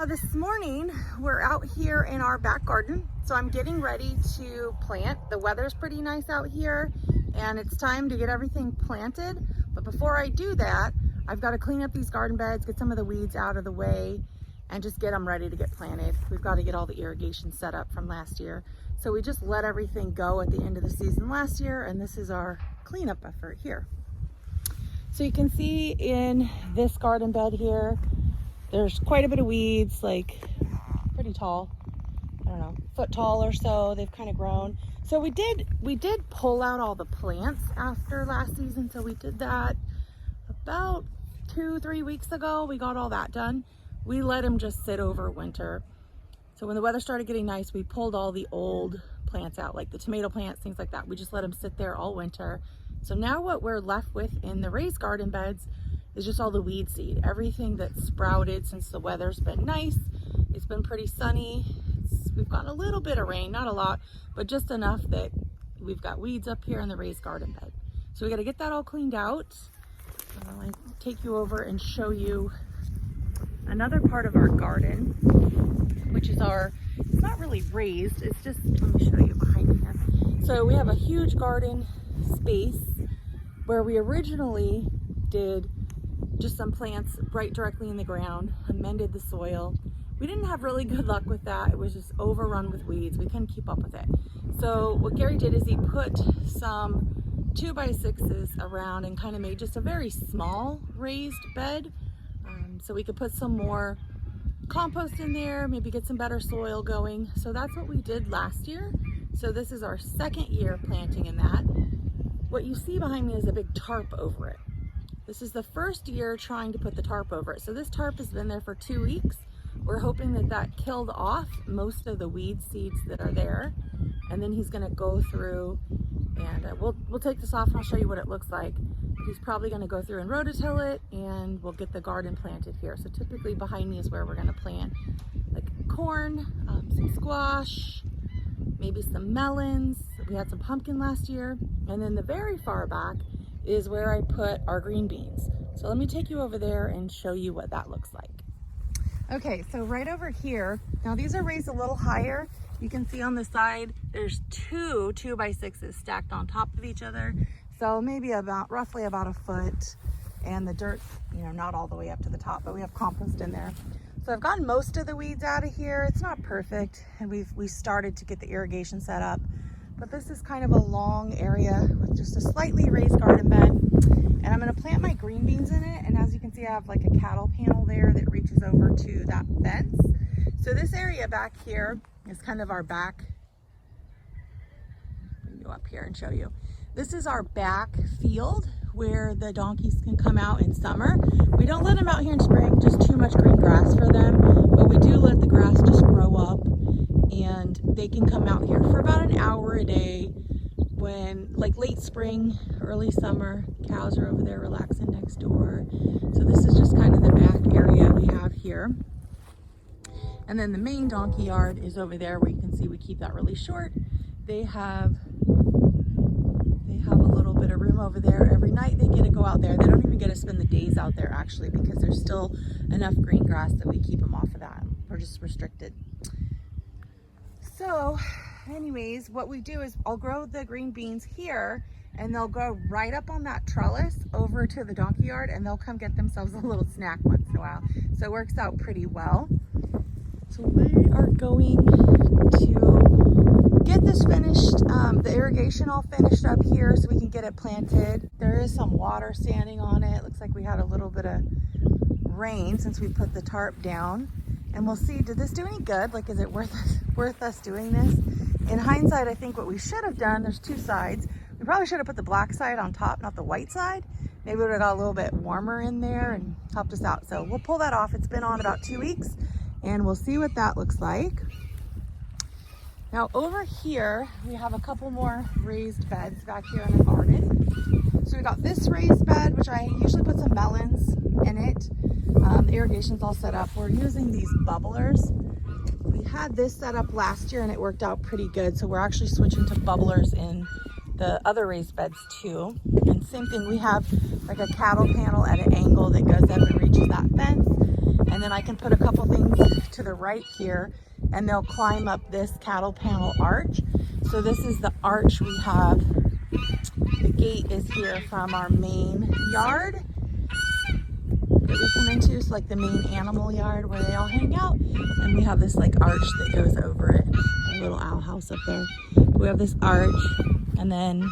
this morning we're out here in our back garden. So I'm getting ready to plant. The weather's pretty nice out here and it's time to get everything planted. But before I do that, I've got to clean up these garden beds, get some of the weeds out of the way, and just get them ready to get planted. We've got to get all the irrigation set up from last year. So we just let everything go at the end of the season last year, and this is our cleanup effort here. So you can see in this garden bed here, there's quite a bit of weeds, like pretty tall, I don't know, foot tall or so. They've kind of grown. So we did pull out all the plants after last season. So we did that about 2-3 weeks ago. We got all that done. We let them just sit over winter. So when the weather started getting nice, we pulled all the old plants out, like the tomato plants, things like that. We just let them sit there all winter. So now what we're left with in the raised garden beds is just all the weed seed, everything that's sprouted since the weather's been nice. It's been pretty sunny. We've gotten a little bit of rain, not a lot, but just enough that we've got weeds up here in the raised garden bed. So we got to get that all cleaned out. I'll take you over and show you another part of our garden, which is it's not really raised, it's just, let me show you behind me here. So we have a huge garden space where we originally did just some plants right directly in the ground, amended the soil. We didn't have really good luck with that. It was just overrun with weeds. We couldn't keep up with it. So what Gary did is he put some 2x6s around and kind of made just a very small raised bed. So we could put some more compost in there, maybe get some better soil going. So that's what we did last year. So this is our second year planting in that. What you see behind me is a big tarp over it. This is the first year trying to put the tarp over it. So this tarp has been there for 2 weeks. We're hoping that that killed off most of the weed seeds that are there. And then he's gonna go through and we'll take this off and I'll show you what it looks like. He's probably gonna go through and rototill it and we'll get the garden planted here. So typically behind me is where we're gonna plant like corn, some squash, maybe some melons. We had some pumpkin last year. And then the very far back is where I put our green beans. So let me take you over there and show you what that looks like. Okay, so right over here, now these are raised a little higher. You can see on the side, there's two 2x6s stacked on top of each other. So maybe roughly about a foot, and the dirt's, not all the way up to the top, but we have compost in there. So I've gotten most of the weeds out of here. It's not perfect, and we started to get the irrigation set up. But this is kind of a long area with just a slightly raised garden bed. And I'm gonna plant my green beans in it. And as you can see, I have like a cattle panel there that reaches over to that fence. So this area back here is kind of our back. Let me go up here and show you. This is our back field where the donkeys can come out in summer. We don't let them out here in spring, just too much green grass for them. But we do let the grass just grow up. And they can come out here for about an hour a day when, like late spring, early summer, cows are over there relaxing next door. So this is just kind of the back area we have here. And then the main donkey yard is over there where you can see we keep that really short. They have a little bit of room over there. Every night they get to go out there. They don't even get to spend the days out there actually because there's still enough green grass that we keep them off of that. We're just restricted. So anyways, what we do is I'll grow the green beans here and they'll go right up on that trellis over to the donkey yard and they'll come get themselves a little snack once in a while. So it works out pretty well. So we are going to get this finished, the irrigation all finished up here so we can get it planted. There is some water standing on it. Looks like we had a little bit of rain since we put the tarp down. And we'll see, did this do any good? Like, is it worth us doing this? In hindsight, I think what we should have done, there's two sides. We probably should have put the black side on top, not the white side. Maybe it would have got a little bit warmer in there and helped us out. So we'll pull that off. It's been on about 2 weeks and we'll see what that looks like. Now over here, we have a couple more raised beds back here in the garden. So we got this raised bed, which I usually put some melons in it. The irrigation's all set up. We're using these bubblers. We had this set up last year and it worked out pretty good. So we're actually switching to bubblers in the other raised beds too. And same thing, we have like a cattle panel at an angle that goes up and reaches that fence. And And then I can put a couple things to the right here, and they'll climb up this cattle panel arch. So this is the arch we have. The gate is here from our main yard that we come into. It's like the main animal yard where they all hang out. And we have this like arch that goes over it. A little owl house up there. We have this arch, and then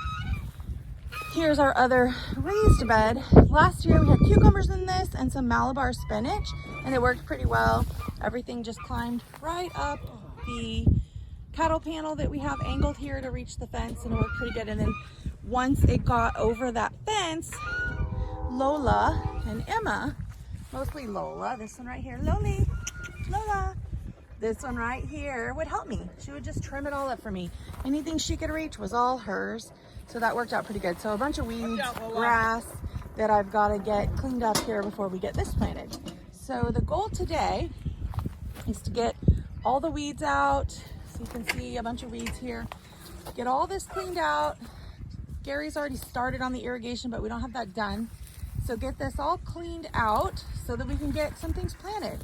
here's our other raised bed. Last year we had cucumbers in this and some Malabar spinach, and it worked pretty well. Everything just climbed right up the cattle panel that we have angled here to reach the fence, and it worked pretty good. And then once it got over that fence, Lola and Emma, mostly Lola, this one right here, Lola, this one right here would help me. She would just trim it all up for me. Anything she could reach was all hers. So that worked out pretty good. So a bunch of weeds, grass that I've got to get cleaned up here before we get this planted. So the goal today is to get all the weeds out. So you can see a bunch of weeds here. Get all this cleaned out. Gary's already started on the irrigation, but we don't have that done. So get this all cleaned out so that we can get some things planted.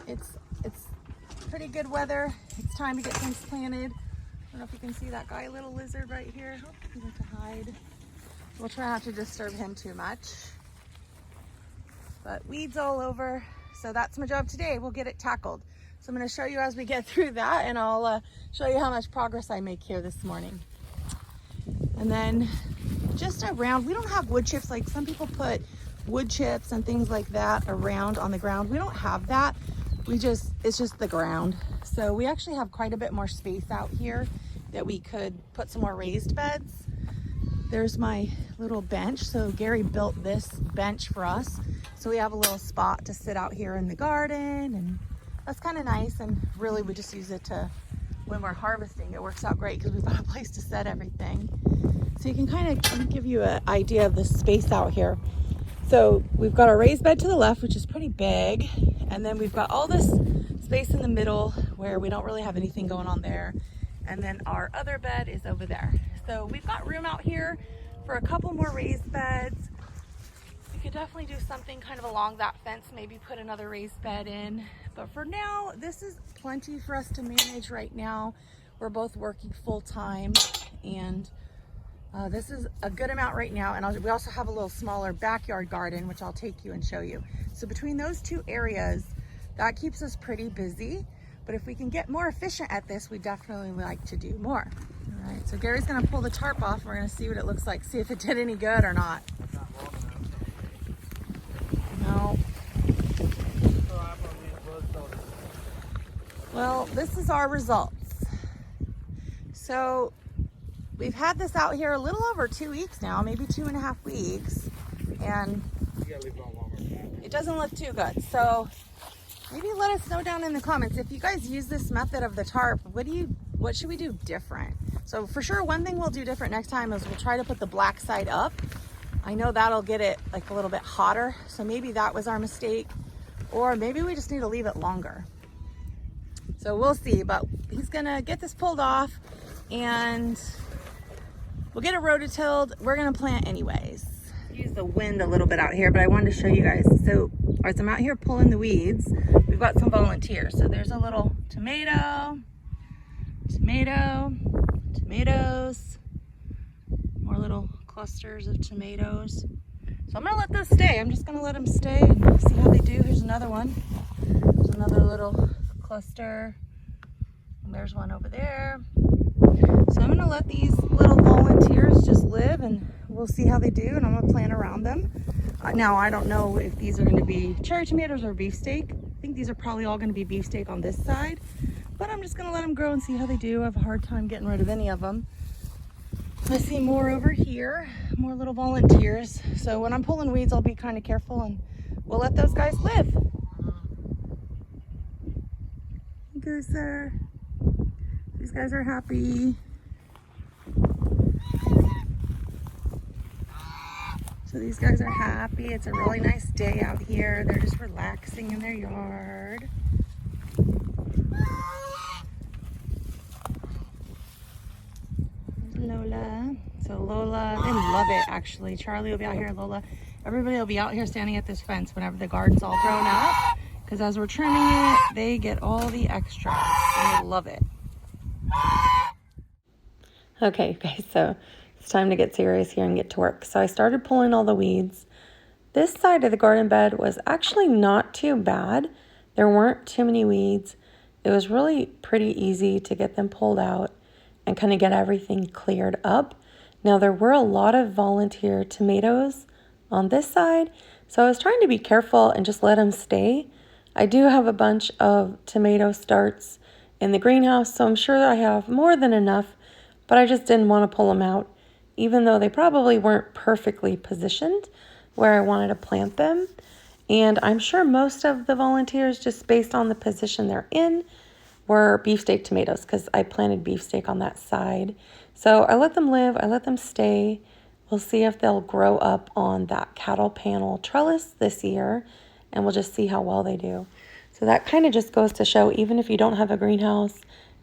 It's pretty good weather. It's time to get things planted. I don't know if you can see that guy little lizard right here. Oh, he went to hide. We'll try not to disturb him too much. But weeds all over. So that's my job today. We'll get it tackled. So I'm going to show you as we get through that, and I'll show you how much progress I make here this morning. And then just around, we don't have wood chips. Like some people put wood chips and things like that around on the ground. We don't have that. It's just the ground. So we actually have quite a bit more space out here that we could put some more raised beds. There's my little bench. So Gary built this bench for us. So we have a little spot to sit out here in the garden, and that's kind of nice. And really we just use it to, when we're harvesting, it works out great because we've got a place to set everything. So you can kind of give you an idea of the space out here. So we've got our raised bed to the left, which is pretty big. And then we've got all this space in the middle where we don't really have anything going on there. And then our other bed is over there. So we've got room out here for a couple more raised beds. We could definitely do something kind of along that fence, maybe put another raised bed in. But for now, this is plenty for us to manage right now. We're both working full time, and this is a good amount right now. And we also have a little smaller backyard garden, which I'll take you and show you. So between those two areas, that keeps us pretty busy. But if we can get more efficient at this, we definitely like to do more. All right, so Gary's gonna pull the tarp off. We're gonna see what it looks like, see if it did any good or not. No. Well, this is our results. So we've had this out here a little over 2 weeks now, maybe 2.5 weeks, and it doesn't look too good. So maybe let us know down in the comments if you guys use this method of the tarp. What should we do different? So for sure, one thing we'll do different next time is we'll try to put the black side up. I know that'll get it like a little bit hotter, so maybe that was our mistake, or maybe we just need to leave it longer. So we'll see, but he's gonna get this pulled off and we'll get it rototilled. We're gonna plant anyways. Use the wind a little bit out here, but I wanted to show you guys. So as I'm out here pulling the weeds, we've got some volunteers. So there's a little tomatoes, more little clusters of tomatoes. So I'm gonna let those stay. I'm just gonna let them stay and see how they do. Here's another one. There's another little cluster. And there's one over there. So I'm gonna let these little volunteers just live, and we'll see how they do, and I'm gonna plant around them. Now, I don't know if these are gonna be cherry tomatoes or beefsteak. I think these are probably all gonna be beefsteak on this side, but I'm just gonna let them grow and see how they do. I have a hard time getting rid of any of them. I see more over here, more little volunteers. So when I'm pulling weeds, I'll be kind of careful, and we'll let those guys live. He goes there. These guys are happy. So these guys are happy. It's a really nice day out here. They're just relaxing in their yard. There's Lola. So Lola, they love it actually. Charlie will be out here, Lola. Everybody will be out here standing at this fence whenever the garden's all grown up. because as we're trimming it, they get all the extras. They love it. Okay, guys, so it's time to get serious here and get to work. So I started pulling all the weeds. This side of the garden bed was actually not too bad. There weren't too many weeds. It was really pretty easy to get them pulled out and kind of get everything cleared up. Now, there were a lot of volunteer tomatoes on this side, so I was trying to be careful and just let them stay. I do have a bunch of tomato starts in the greenhouse, so I'm sure I have more than enough, but I just didn't want to pull them out, even though they probably weren't perfectly positioned where I wanted to plant them. And I'm sure most of the volunteers, just based on the position they're in, were beefsteak tomatoes because I planted beefsteak on that side. So I let them live, I let them stay. We'll see if they'll grow up on that cattle panel trellis this year, and we'll just see how well they do. So that kind of just goes to show, even if you don't have a greenhouse,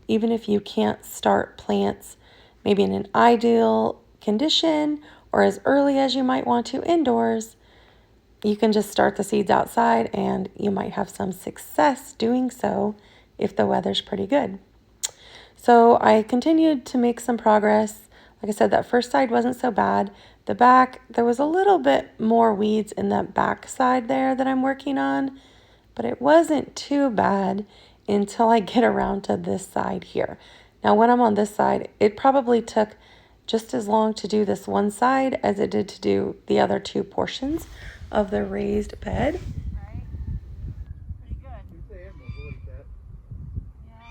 even if you can't start plants maybe in an ideal condition or as early as you might want to indoors, you can just start the seeds outside and you might have some success doing so if the weather's pretty good. So I continued to make some progress. Like I said, that first side wasn't so bad. The back, there was a little bit more weeds in that back side there that I'm working on, but it wasn't too bad until I get around to this side here. Now, when I'm on this side, it probably took just as long to do this one side as it did to do the other two portions of the raised bed. Right? Pretty good. Yeah.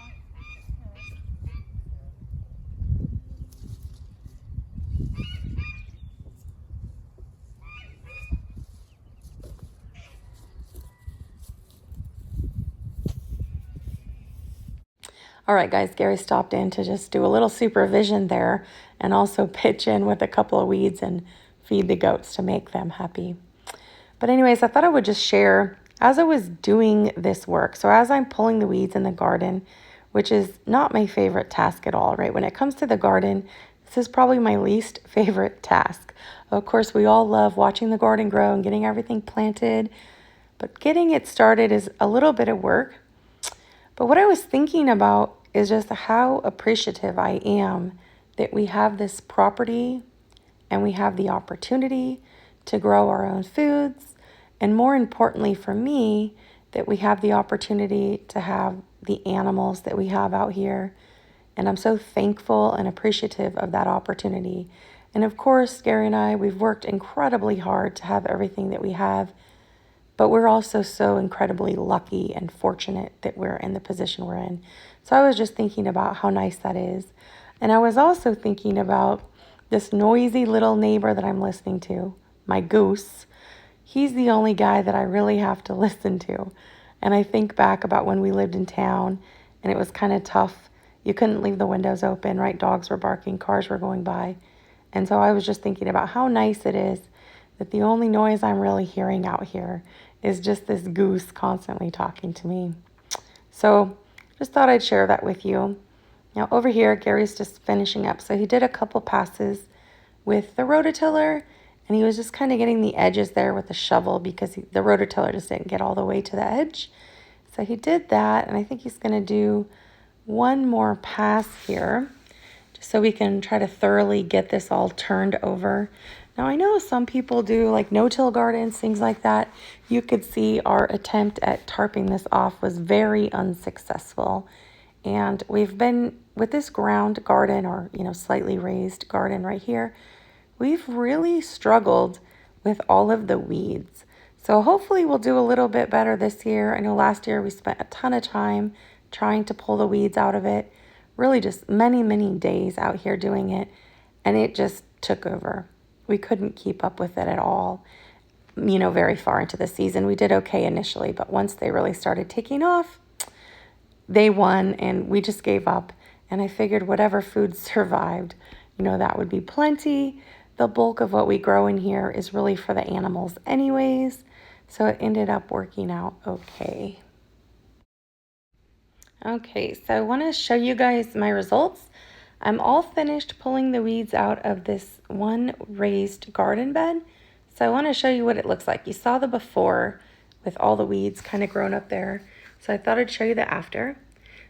All right, guys, Gary stopped in to just do a little supervision there and also pitch in with a couple of weeds and feed the goats to make them happy. But anyways, I thought I would just share as I was doing this work. So as I'm pulling the weeds in the garden, which is not my favorite task at all, right? When it comes to the garden, this is probably my least favorite task. Of course, we all love watching the garden grow and getting everything planted, but getting it started is a little bit of work. But what I was thinking about is just how appreciative I am that we have this property and we have the opportunity to grow our own foods. And more importantly for me, that we have the opportunity to have the animals that we have out here. And I'm so thankful and appreciative of that opportunity. And of course, Gary and I, we've worked incredibly hard to have everything that we have. But we're also so incredibly lucky and fortunate that we're in the position we're in. So I was just thinking about how nice that is. And I was also thinking about this noisy little neighbor that I'm listening to, my goose. He's the only guy that I really have to listen to. And I think back about when we lived in town and it was kind of tough. You couldn't leave the windows open, right? Dogs were barking, cars were going by. And so I was just thinking about how nice it is that the only noise I'm really hearing out here is just this goose constantly talking to me. So just thought I'd share that with you. Now over here, Gary's just finishing up. So he did a couple passes with the rototiller and he was just kind of getting the edges there with the shovel because the rototiller just didn't get all the way to the edge. So he did that, and I think he's going to do one more pass here just so we can try to thoroughly get this all turned over. Now, I know some people do like no-till gardens, things like that. You could see our attempt at tarping this off was very unsuccessful. And we've been with this ground garden or, slightly raised garden right here, we've really struggled with all of the weeds. So hopefully we'll do a little bit better this year. I know last year we spent a ton of time trying to pull the weeds out of it. Really just many, many days out here doing it. And it just took over. We couldn't keep up with it at all, very far into the season. We did okay initially, but once they really started taking off, they won and we just gave up. And I figured whatever food survived, that would be plenty. The bulk of what we grow in here is really for the animals anyways. So it ended up working out okay. Okay, so I want to show you guys my results. I'm all finished pulling the weeds out of this one raised garden bed. So I want to show you what it looks like. You saw the before with all the weeds kind of grown up there. So I thought I'd show you the after.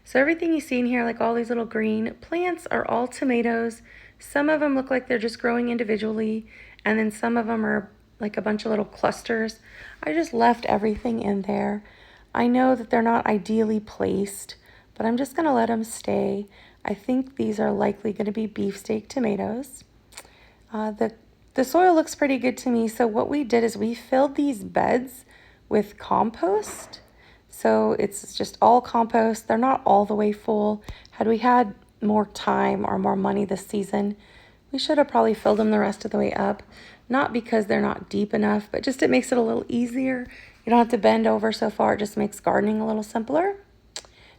So everything you see in here, like all these little green plants, are all tomatoes. Some of them look like they're just growing individually, and then some of them are like a bunch of little clusters. I just left everything in there. I know that they're not ideally placed, but I'm just gonna let them stay. I think these are likely gonna be beefsteak tomatoes. The soil looks pretty good to me, so what we did is we filled these beds with compost. So it's just all compost. They're not all the way full. Had we had more time or more money this season, we should have probably filled them the rest of the way up. Not because they're not deep enough, but just it makes it a little easier. You don't have to bend over so far. It just makes gardening a little simpler.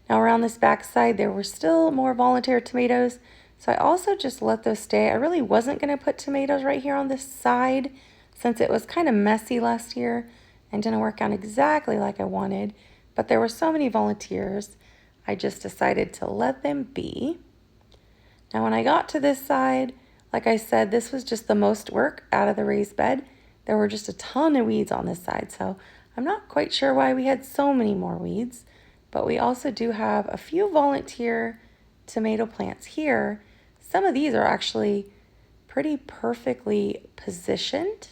Now around this back side, there were still more volunteer tomatoes. So I also just let those stay. I really wasn't going to put tomatoes right here on this side since it was kind of messy last year and didn't work out exactly like I wanted. But there were so many volunteers, I just decided to let them be. Now when I got to this side, like I said, this was just the most work out of the raised bed. There were just a ton of weeds on this side, so I'm not quite sure why we had so many more weeds. But we also do have a few volunteer tomato plants here. Some of these are actually pretty perfectly positioned.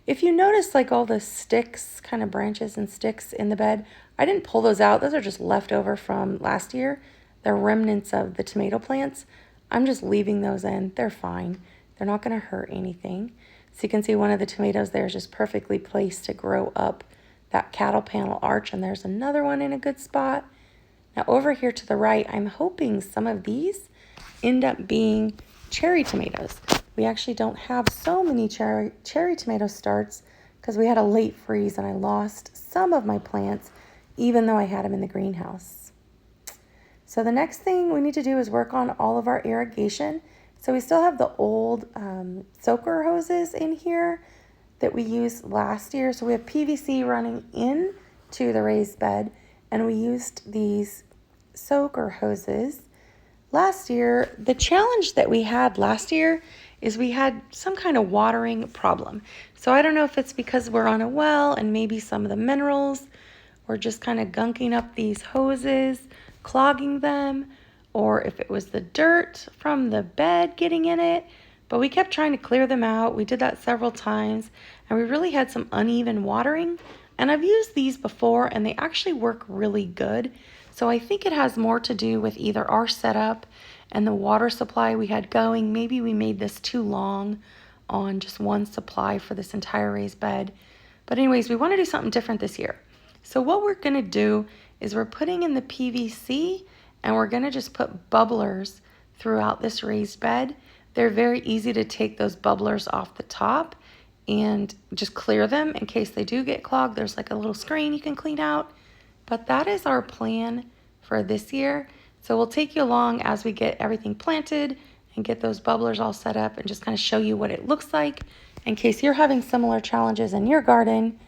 If you notice like all the sticks, kind of branches and sticks in the bed, I didn't pull those out. Those are just left over from last year. They're remnants of the tomato plants. I'm just leaving those in. They're fine. They're not going to hurt anything. So you can see one of the tomatoes there is just perfectly placed to grow up that cattle panel arch, and there's another one in a good spot. Now over here to the right, I'm hoping some of these end up being cherry tomatoes. We actually don't have so many cherry tomato starts because we had a late freeze and I lost some of my plants even though I had them in the greenhouse. So the next thing we need to do is work on all of our irrigation. So we still have the old soaker hoses in here that we used last year. So we have PVC running into the raised bed, and we used these soaker hoses last year. The challenge that we had last year is we had some kind of watering problem. So I don't know if it's because we're on a well and maybe some of the minerals were just kind of gunking up these hoses, clogging them, or if it was the dirt from the bed getting in it. But we kept trying to clear them out. We did that several times, and we really had some uneven watering. And I've used these before, and they actually work really good. So I think it has more to do with either our setup and the water supply we had going. Maybe we made this too long on just one supply for this entire raised bed. But anyways, we want to do something different this year. So what we're going to do is we're putting in the PVC, and we're going to just put bubblers throughout this raised bed. They're very easy to take those bubblers off the top and just clear them in case they do get clogged. There's like a little screen you can clean out. But that is our plan for this year. So we'll take you along as we get everything planted and get those bubblers all set up and just kind of show you what it looks like. In case you're having similar challenges in your garden,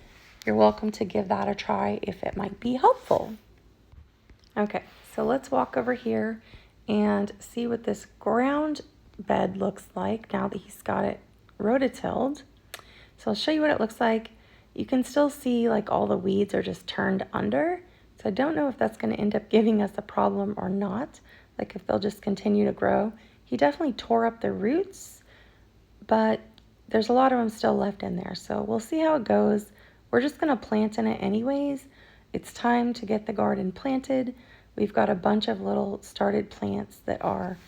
you're welcome to give that a try if it might be helpful. Okay, so let's walk over here and see what this ground bed looks like now that he's got it rototilled. So I'll show you what it looks like. You can still see like all the weeds are just turned under. So I don't know if that's going to end up giving us a problem or not, like if they'll just continue to grow. He definitely tore up the roots, but there's a lot of them still left in there. So we'll see how it goes. We're just going to plant in it anyways. It's time to get the garden planted. We've got a bunch of little started plants that are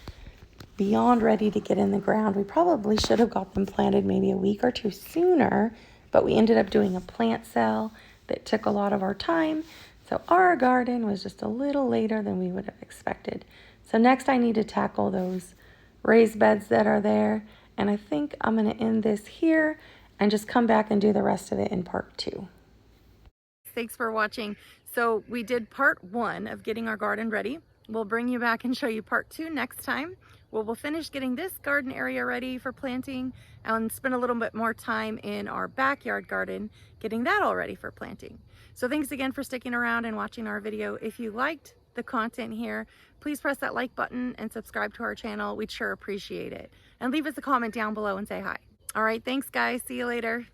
beyond ready to get in the ground. We probably should have got them planted maybe a week or two sooner, but we ended up doing a plant sale that took a lot of our time. So our garden was just a little later than we would have expected. So next I need to tackle those raised beds that are there. And I think I'm going to end this here and just come back and do the rest of it in part 2. Thanks for watching. So we did part 1 of getting our garden ready. We'll bring you back and show you part 2 next time. We'll finish getting this garden area ready for planting and spend a little bit more time in our backyard garden, getting that all ready for planting. So thanks again for sticking around and watching our video. If you liked the content here, please press that like button and subscribe to our channel. We'd sure appreciate it. And leave us a comment down below and say hi. All right, thanks guys. See you later.